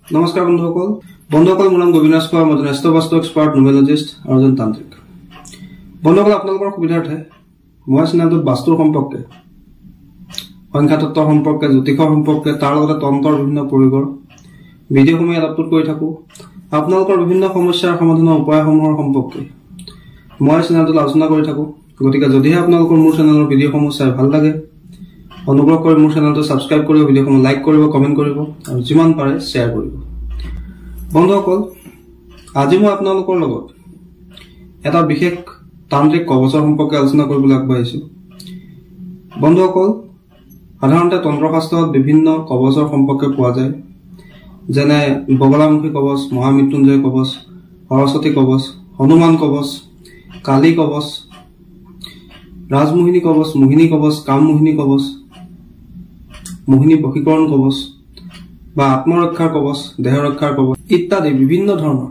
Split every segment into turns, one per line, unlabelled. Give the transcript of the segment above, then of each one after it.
নমস্কাৰ বন্ধুসকল মোৰ নাম গোবিনাশ কোৱা মই এষ্ট্ৰবাস্তু এক্সপাৰ্ট নিউমেৰলজিষ্ট আৰু এজন তান্ত্ৰিক বন্ধুসকল আপোনালোকৰ সুবিধাৰ্থে মই চেনেলটোত বাস্তুৰ সম্পৰ্কে সংখ্যাতত্ত্ব সম্পৰ্কে জ্যোতিষ সম্পৰ্কে তাৰ লগতে তন্ত্ৰৰ বিভিন্ন পৰিকৰ ভিডিঅ'সমূহ আপলোড কৰি থাকো আপোনালোকৰ বিভিন্ন সমস্যাৰ সমাধানৰ উপায়সমূহৰ সম্পৰ্কে মই চেনেলটোত আলোচনা কৰি থাকো গতিকে যদিহে আপোনালোকৰ মোৰ চেনেলৰ ভিডিঅ'সমূহ চাই ভাল লাগে অনুগ্ৰহ কৰি মোৰ চেনেলটো সাবস্ক্ৰাইব কৰিব ভিডিঅ'সমূহ লাইক কৰিব কমেন্ট কৰিব আৰু যিমান পাৰে শ্বেয়াৰ কৰিব বন্ধুসকল আজি মই আপোনালোকৰ লগত এটা বিশেষ তান্ত্ৰিক কবচৰ সম্পৰ্কে আলোচনা কৰিবলৈ আগবাঢ়িছো বন্ধুসকল সাধাৰণতে তন্ত্ৰশাস্ত্ৰত বিভিন্ন কবচৰ সম্পৰ্কে পোৱা যায় যেনে বগলামুখী কবচ মহামৃত্যুঞ্জয় কবচ সৰস্বতী কবচ হনুমান কবচ কালী কবচ ৰাজমোহিনী কবচ মোহিনী কবচ কামমোহিনী কবচ মোহিনী বশীকৰণ কবচ বা আত্মৰক্ষাৰ কবচ দেহৰক্ষাৰ কবচ ইত্যাদি বিভিন্ন ধৰণৰ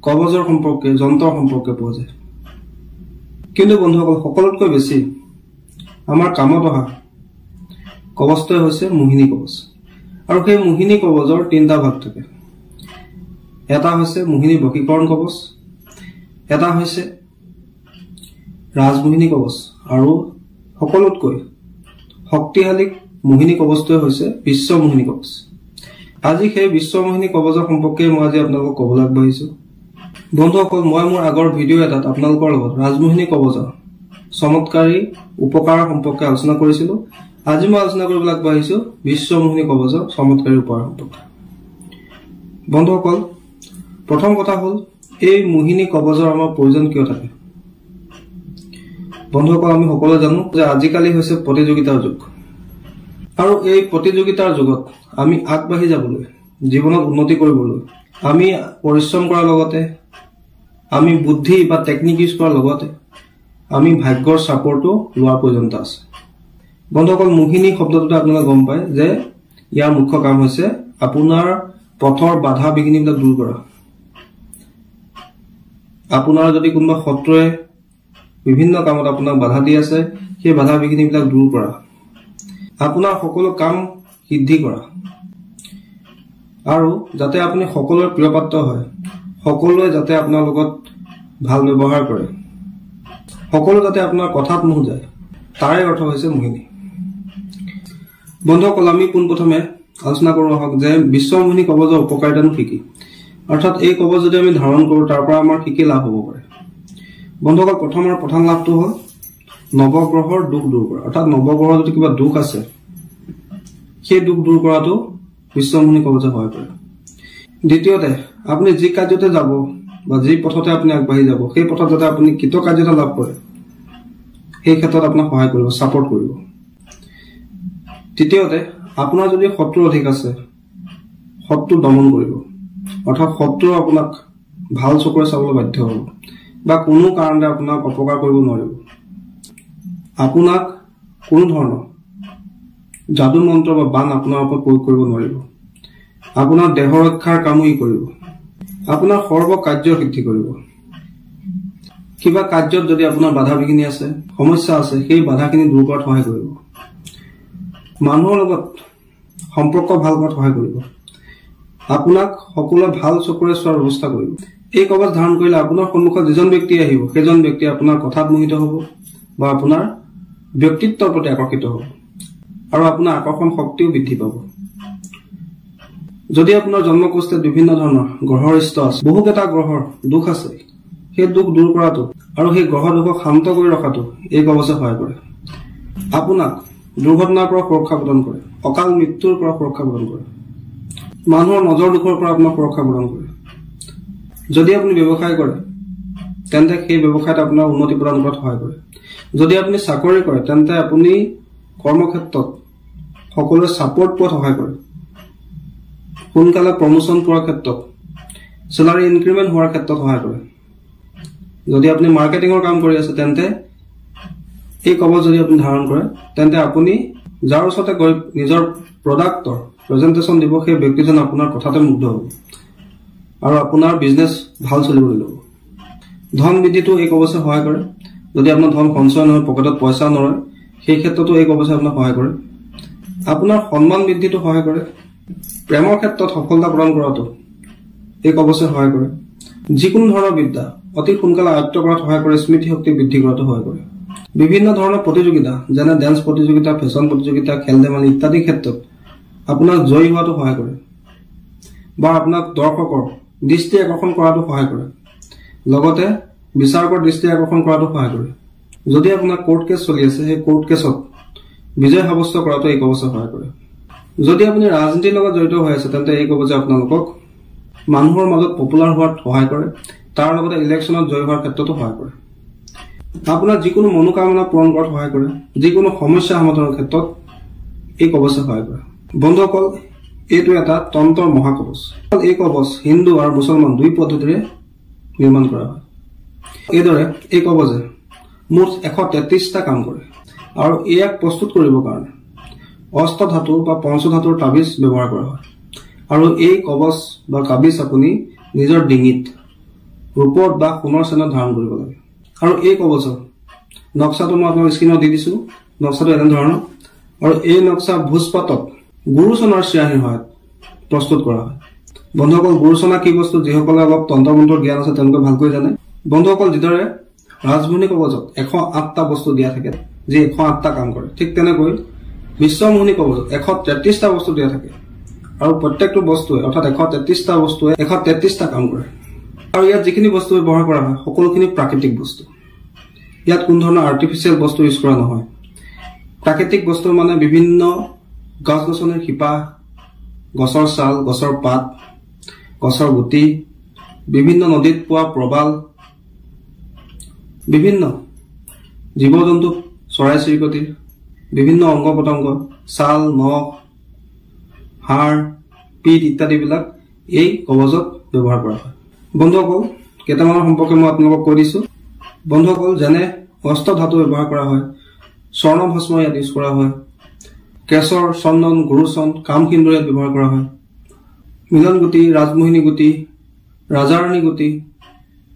কবচৰ সম্পৰ্কে যন্ত্ৰৰ সম্পৰ্কে পোৱা যায় কিন্তু বন্ধুসকল সকলোতকৈ বেছি আমাৰ কামত অহা কবচটো হৈছে মোহিনী কবচ আৰু সেই মোহিনী কবচৰ তিনিটা ভাগ থাকে এটা হৈছে মোহিনী বশীকৰণ কবচ এটা হৈছে ৰাজমোহিনী কবচ আৰু সকলোতকৈ শক্তিশালী মোহিনী কবচটো হৈছে বিশ্বমোহিনী কবচ আজি সেই বিশ্বমোহিনী কবচৰ সম্পৰ্কে মই আজি আপোনালোকক ক'বলৈ আগবাঢ়িছো বন্ধুসকল মই মোৰ আগৰ ভিডিঅ' এটাত আপোনালোকৰ লগত ৰাজমোহিনী কবচৰ চমৎকাৰী উপকাৰৰ সম্পৰ্কে আলোচনা কৰিছিলো আজি মই আলোচনা কৰিবলৈ আগবাঢ়িছো বিশ্বমোহিনী কবচৰ চমৎকাৰী উপকাৰ সম্পৰ্কে বন্ধুসকল প্ৰথম কথা হ'ল এই মোহিনী কবচৰ আমাৰ প্ৰয়োজন কিয় থাকে বন্ধুসকল আমি সকলোৱে জানো যে আজিকালি হৈছে প্ৰতিযোগিতাৰ যুগ আৰু এই প্ৰতিযোগিতাৰ যুগত আমি আগবাঢ়ি যাবলৈ জীৱনত উন্নতি কৰিবলৈ আমি পৰিশ্ৰম কৰাৰ লগতে আমি বুদ্ধি বা টেকনিক ইউজ কৰাৰ লগতে আমি ভাগ্যৰ সাপোৰ্টও লোৱাৰ প্ৰয়োজনীয়তা আছে বন্ধুসকল মোহিনী শব্দটোতে আপোনালোকে গম পায় যে ইয়াৰ মুখ্য কাম হৈছে আপোনাৰ পথৰ বাধা বিঘিনিবিলাক দূৰ কৰা আপোনাৰ যদি কোনোবা শত্ৰুৱে বিভিন্ন কামত আপোনাক বাধা দি আছে সেই বাধা বিঘিনিবিলাক দূৰ কৰা আপোনাৰ সকলো কাম সিদ্ধি কৰা আৰু যাতে আপুনি সকলোৰে প্ৰিয় পাত্ৰ হয় সকলোৱে যাতে আপোনাৰ লগত ভাল ব্যৱহাৰ কৰে সকলো যাতে আপোনাৰ কথাত মুহ যায় তাৰে অৰ্থ হৈছে মোহিনী বন্ধুসকল আমি পোনপ্ৰথমে আলোচনা কৰোঁ আহক যে বিশ্বমোহিনী কবচৰ উপকাৰিতানো কি কি অৰ্থাৎ এই কবচ যদি আমি ধাৰণ কৰোঁ তাৰ পৰা আমাৰ কি কি লাভ হ'ব পাৰে বন্ধুসকল প্ৰথম লাভটো হ'ল নৱগ্ৰহৰ দুখ দূৰ কৰা অৰ্থাৎ নৱগ্ৰহৰ যদি কিবা দুখ আছে সেই দুখ দূৰ কৰাটো বিশ্বমোহিনী কবচে সহায় কৰে দ্বিতীয়তে আপুনি যি কাৰ্যতে যাব বা যি পথতে আপুনি আগবাঢ়ি যাব সেই পথত যাতে আপুনি কৃতকাৰ্যতা লাভ কৰে সেই ক্ষেত্ৰত আপোনাক সহায় কৰিব সাপোৰ্ট কৰিব তৃতীয়তে আপোনাৰ যদি শত্ৰু অধিক আছে শত্ৰু দমন কৰিব অৰ্থাৎ শত্ৰু আপোনাক ভাল চকুৰে চাবলৈ বাধ্য হ'ব বা কোনো কাৰণতে আপোনাক অপকাৰ কৰিব নোৱাৰিব আপোনাক কোনো ধৰণৰ যাদু মন্ত্ৰ বা বান আপোনাৰ ওপৰত প্ৰয়োগ কৰিব নোৱাৰিব আপোনাৰ দেহ ৰক্ষাৰ কামো ই কৰিব আপোনাৰ সৰ্ব কাৰ্য সিদ্ধি কৰিব কিবা কাৰ্যত যদি আপোনাৰ বাধা বিঘিনি আছে সমস্যা আছে সেই বাধাখিনি দূৰ কৰাত সহায় কৰিব মানুহৰ লগত সম্পৰ্ক ভাল কৰাত সহায় কৰিব আপোনাক সকলোৱে ভাল চকুৰে চোৱাৰ ব্যৱস্থা কৰিব এই কবচ ধাৰণ কৰিলে আপোনাৰ সন্মুখত যিজন ব্যক্তি আহিব সেইজন ব্যক্তি আপোনাৰ কথাত মোহিত হ'ব বা আপোনাৰ ব্যক্তিত্বৰ প্ৰতি আকৰ্ষিত হ'ব আৰু আপোনাৰ আকৰ্ষণ শক্তিও বৃদ্ধি পাব যদি আপোনাৰ জন্মকুষ্ঠত বিভিন্ন ধৰণৰ গ্ৰহৰ ইষ্ট আছে বহুকেইটা গ্ৰহৰ দুখ আছে সেই দুখ দূৰ কৰাটো আৰু সেই গ্ৰহ দুখক শান্ত কৰি ৰখাটো এই কবচে সহায় কৰে আপোনাক দুৰ্ঘটনাৰ পৰা সুৰক্ষা প্ৰদান কৰে অকাল মৃত্যুৰ পৰা সুৰক্ষা প্ৰদান কৰে মানুহৰ নজৰ দুখৰ পৰা আপোনাক সুৰক্ষা প্ৰদান কৰে যদি আপুনি ব্যৱসায় কৰে তেন্তে সেই ব্যৱসায়ত আপোনাৰ উন্নতি প্ৰদান কৰাত সহায় কৰে যদি আপুনি চাকৰি কৰে তেন্তে আপুনি কৰ্মক্ষেত্ৰত সকলোৰে সাপোৰ্ট পোৱাত সহায় কৰে সোনকালে প্ৰমোচন পোৱাৰ ক্ষেত্ৰত চেলাৰী ইনক্ৰিমেণ্ট হোৱাৰ ক্ষেত্ৰত সহায় কৰে যদি আপুনি মাৰ্কেটিঙৰ কাম কৰি আছে তেন্তে এই কবচ যদি আপুনি ধাৰণ কৰে তেন্তে আপুনি যাৰ ওচৰতে গৈ নিজৰ প্ৰডাক্টৰ প্ৰেজেন্টেশ্যন দিব সেই ব্যক্তিজন আপোনাৰ কথাতে মুগ্ধ হ'ব আৰু আপোনাৰ বিজনেছ ভাল চলিবলৈ ল'ব ধন বৃদ্ধিটো এই কবচে সহায় কৰে যদি আপোনাৰ ধন সঞ্চয় নহয় পকেটত পইচা নৰয় সেই ক্ষেত্ৰতো এই কবচে আপোনাক সহায় কৰে আপোনাৰ সন্মান বৃদ্ধিটো সহায় কৰে প্ৰেমৰ ক্ষেত্ৰত সফলতা প্ৰদান কৰাটো এই কবচে সহায় কৰে। যিকোনো ধৰণৰ বিদ্যা অতি সোনকালে আয়ত্ত কৰাত সহায় কৰে। স্মৃতি শক্তি বৃদ্ধি কৰাটো সহায় কৰে। বিভিন্ন ধৰণৰ প্ৰতিযোগিতা যেনে ডেন্স প্ৰতিযোগিতা, ফেশ্বন প্ৰতিযোগিতা, খেল ধেমালি ইত্যাদি ক্ষেত্ৰত আপোনাক জয়ী হোৱাটো সহায় কৰে বা আপোনাক দৰ্শকৰ দৃষ্টি আকৰ্ষণ কৰাটো সহায় কৰে। লগতে বিচাৰকৰ দৃষ্টি আকৰ্ষণ কৰাটো সহায় কৰে। যদি আপোনাৰ কোৰ্ট কেছ চলি আছে, সেই কোৰ্ট কেছত বিজয় সাব্যস্ত কৰাটো এই কবচে সহায় কৰে। যদি আপুনি ৰাজনীতিৰ লগত জড়িত হৈ আছে, তেন্তে এই কবচে আপোনালোকক মানুহৰ মাজত পপুলাৰ হোৱাত সহায় কৰে। তাৰ লগতে ইলেকশ্যনত জয়ী হোৱাৰ ক্ষেত্ৰতো সহায় কৰে। আপোনাৰ যিকোনো মনোকামনা পূৰণ কৰাত সহায় কৰে। যিকোনো সমস্যা সমাধানৰ ক্ষেত্ৰত এই কবচে সহায় কৰে। বন্ধুসকল, এইটো এটা তন্ত্ৰৰ মহাকবচ। এই কবচ হিন্দু আৰু মুছলমান দুই পদ্ধতিৰে নিৰ্মাণ কৰা হয়। এইদৰে এই কবচে মুঠ 133টা কাম কৰে আৰু ইয়াক প্ৰস্তুত কৰিবৰ কাৰণে অষ্টধাতু বা পঞ্চধাতুৰ তাবিজ ব্যৱহাৰ কৰা হয়। আৰু এই কবচ বা তাবিজ আপুনি নিজৰ ডিঙিত ৰূপত বা সোণৰ চেনত ধাৰণ কৰিব লাগে। আৰু এই কবচৰ নক্সাটো মই আপোনাক স্ক্ৰীণত দি দিছো। নক্সাটো এনেধৰণৰ, আৰু এই নক্সা ভোজপাতত গুৰুচনাৰ চিয়াহীৰ সহায়ত প্ৰস্তুত কৰা হয়। বন্ধুসকল, গুৰুচনা কি বস্তু যিসকলে অলপ তন্ত্ৰ মন্ত্ৰৰ জ্ঞান আছে তেওঁলোকে ভালকৈ জানে। বন্ধুসকল, যিদৰে ৰাজমোহিনী কবচত 108টা বস্তু দিয়া থাকে যি 108টা কাম কৰে, ঠিক তেনেকৈ বিশ্বমোহিনী কবচত 133টা বস্তু দিয়া থাকে আৰু প্ৰত্যেকটো বস্তুৱে অৰ্থাৎ 133টা বস্তুৱে 133টা কাম কৰে। আৰু ইয়াত যিখিনি বস্তু ব্যৱহাৰ কৰা হয় সকলোখিনি প্ৰাকৃতিক বস্তু। ইয়াত কোনো ধৰণৰ আৰ্টিফিচিয়েল বস্তু ইউজ কৰা নহয়। প্ৰাকৃতিক বস্তু মানে বিভিন্ন গছ গছনিৰ শিপা, গছৰ ছাল, গছৰ পাত, গছৰ গুটি, বিভিন্ন নদীত পোৱা প্ৰবাল, বিভিন্ন জীৱ জন্তু, চৰাই চিৰিকটিৰ বিভিন্ন অংগ পতংগ, ছাল, নখ, হাড়, পিঠ ইত্যাদিবিলাক এই কবচত ব্যৱহাৰ কৰা হয়। বন্ধুসকল, কেইটামানৰ সম্পৰ্কে মই আপোনালোকক কৈ দিছো। বন্ধুসকল, যেনে অষ্টধাতু ব্যৱহাৰ কৰা হয়, স্বৰ্ণ ভস্ম ইয়াত ইউজ কৰা হয়, কেশৰ, চন্দন, গুৰুচন, কামসিন্দুৰ ইয়াত ব্যৱহাৰ কৰা হয়, মিলন গুটি, ৰাজমোহিনী গুটি, ৰাজাৰাণী গুটি,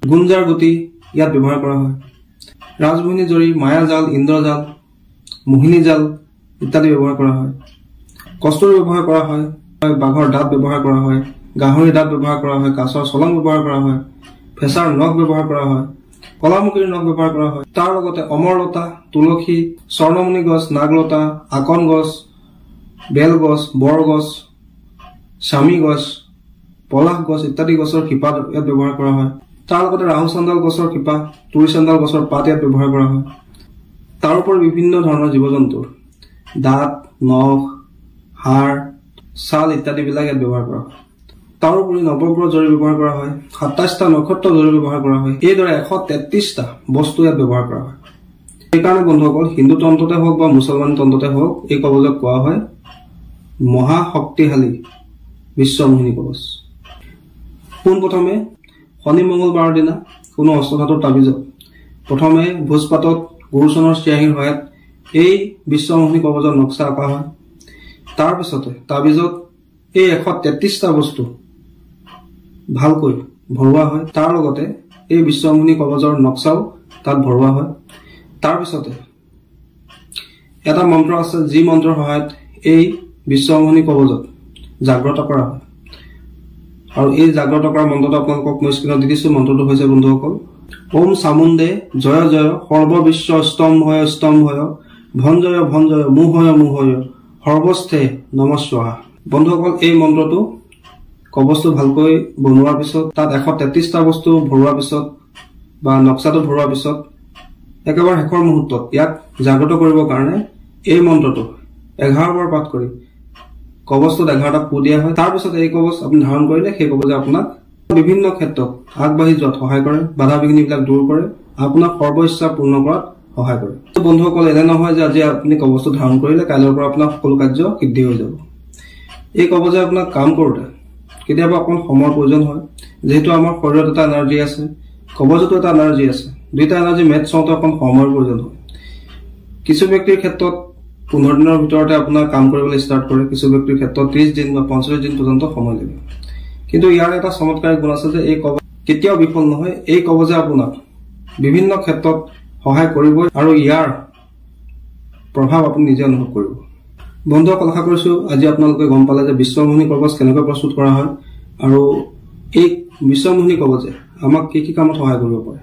গুঞ্জাৰ গুটি ইয়াত ব্যৱহাৰ কৰা হয়, ৰাজমোহিনী জৰী, মায়াজাল, ইন্দ্ৰজাল, মোহিনী জাল ইত্যাদি ব্যৱহাৰ কৰা হয়, কস্তুৰী ব্যৱহাৰ কৰা হয়, বাঘৰ দাঁত ব্যৱহাৰ কৰা হয়, গাহৰি দাঁত ব্যৱহাৰ কৰা হয়, কাছৰ চলং ব্যৱহাৰ কৰা হয়, ফেঁচাৰ নখ ব্যৱহাৰ কৰা হয়, কলামুখীৰ নখ ব্যৱহাৰ কৰা হয়। তাৰ লগতে অমৰলতা, তুলসী, স্বৰ্ণমণি গছ, নাগলতা, আকন গছ, বেল গছ, বৰ গছ, স্বামী গছ, পলাশ গছ ইত্যাদি গছৰ শিপা ইয়াত ব্যৱহাৰ কৰা হয়। তাৰ লগতে ৰাহু চান্দাল গছৰ শিপা, তুৰি চান্দাল গছৰ পাত ইয়াত ব্যৱহাৰ কৰা হয়। তাৰোপৰি বিভিন্ন ধৰণৰ জীৱ জন্তুৰ দাঁত, নখ, হাড়, ছাল ইত্যাদিবিলাক ইয়াত ব্যৱহাৰ কৰা হয়। তাৰোপৰি নৱগ্ৰহ জৰী ব্যৱহাৰ কৰা হয়, 27টা নক্ষত্ৰ জৰী ব্যৱহাৰ কৰা হয়। এইদৰে 133টা বস্তু ইয়াত ব্যৱহাৰ কৰা হয়। সেইকাৰণে বন্ধুসকল, হিন্দু তন্ত্ৰতে হওক বা মুছলমান তন্ত্ৰতে হওক, এই কবচক কোৱা হয় মহাশক্তিশালী বিশ্বমোহিনী কবচ। পোনপ্ৰথমে শনি মংগলবাৰৰ দিনা কোনো অষ্টধাতুৰ তাবিজত প্ৰথমে ভোজপাতত গুৰুচনৰ চিয়াহীৰ সহায়ত এই বিশ্বমোহিনী কবচৰ নক্সা অঁকা হয়। তাৰপিছতে তাবিজত এই 133টা বস্তু ভালকৈ ভৰোৱা হয়। তাৰ লগতে এই বিশ্বমোহিনী কবচৰ নক্সাও তাত ভৰোৱা হয়। তাৰপিছতে এটা মন্ত্ৰ আছে, যি মন্ত্ৰৰ সহায়ত এই বিশ্বমোহিনী কবচত জাগ্ৰত কৰা হয়। আৰু এই জাগ্ৰত কৰা মন্ত্ৰটো আপোনালোকক মই স্ক্ৰীণত দি দিছো। মন্ত্ৰটো হৈছে বন্ধুসকল, ওম চামুণ্ডে জয় জয় সৰ্ববিশ্ব স্তম্ভয় স্তম্ভয় ভঞ্জয় ভঞ্জয় মোহয় মোহয় সৰ্বস্থে নমস্বাহা। বন্ধুসকল, এই মন্ত্ৰটো কবচটো ভালকৈ বনোৱাৰ পিছত, তাত 133টা বস্তু ভৰোৱাৰ পিছত বা নক্সাটো ভৰোৱাৰ পিছত একেবাৰে শেষৰ মুহূৰ্তত ইয়াক জাগ্ৰত কৰিবৰ কাৰণে এই মন্ত্ৰটো 11 বাৰ পাঠ কৰি কবচটোত 11টা পু দিয়া হয়। তাৰপিছত এই কবচ আপুনি ধাৰণ কৰিলে সেই কবচে আপোনাক বিভিন্ন ক্ষেত্ৰত আগবাঢ়ি যোৱাত সহায় কৰে, বাধা বিঘিনিবিলাক দূৰ কৰে, আপোনাক সৰ্ব ইচ্ছা পূৰ্ণ কৰাত সহায় কৰে। বন্ধুসকল, এনে নহয় যে আজি আপুনি কবচটো ধাৰণ কৰিলে কাইলৈৰ পৰা আপোনাৰ সকলো কাৰ্য সিদ্ধি হৈ যাব। এই কবচে আপোনাক কাম কৰোঁতে কেতিয়াবা অকণ সময়ৰ প্ৰয়োজন হয়। যিহেতু আমাৰ শৰীৰত এটা এনাৰ্জি আছে, কবচতো এটা এনাৰ্জি আছে, দুইটা এনাৰ্জি মেটচ হওঁতে অকণ সময়ৰ প্ৰয়োজন হয়। কিছু ব্যক্তিৰ ক্ষেত্ৰত 15 দিনৰ ভিতৰতে আপোনাৰ কাম কৰিবলৈ ষ্টাৰ্ট কৰে, কিছু ব্যক্তিৰ ক্ষেত্ৰত 30 দিন বা 45 দিন পৰ্যন্ত সময় লাগে। কিন্তু ইয়াৰ এটা চমৎকাৰী গুণ আছে যে এই কবচ কেতিয়াও বিফল নহয়। এই কবচে আপোনাক বিভিন্ন ক্ষেত্ৰত সহায় কৰিবই আৰু ইয়াৰ প্ৰভাৱ আপুনি নিজে অনুভৱ কৰিব। বন্ধুসকল, আশা কৰিছো আজি আপোনালোকে গম পালে যে বিশ্বমোহিনী কবচ কেনেকৈ প্ৰস্তুত কৰা হয় আৰু এই বিশ্বমোহিনী কবচে আমাক কি কি কামত সহায় কৰিব পাৰে।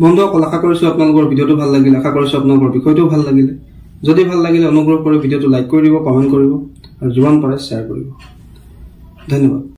বন্ধুসকল, আশা কৰিছো আপোনালোকৰ ভিডিঅ'টো ভাল লাগিলে, আশা কৰিছো আপোনালোকৰ বিষয়টো ভাল লাগিলে। যদি ভাল লাগিলে অনুগ্ৰহ কৰি ভিডিঅ'টো লাইক কৰি দিব, কমেণ্ট কৰিব আৰু যিমান পাৰে শ্বেয়াৰ কৰিব। ধন্যবাদ।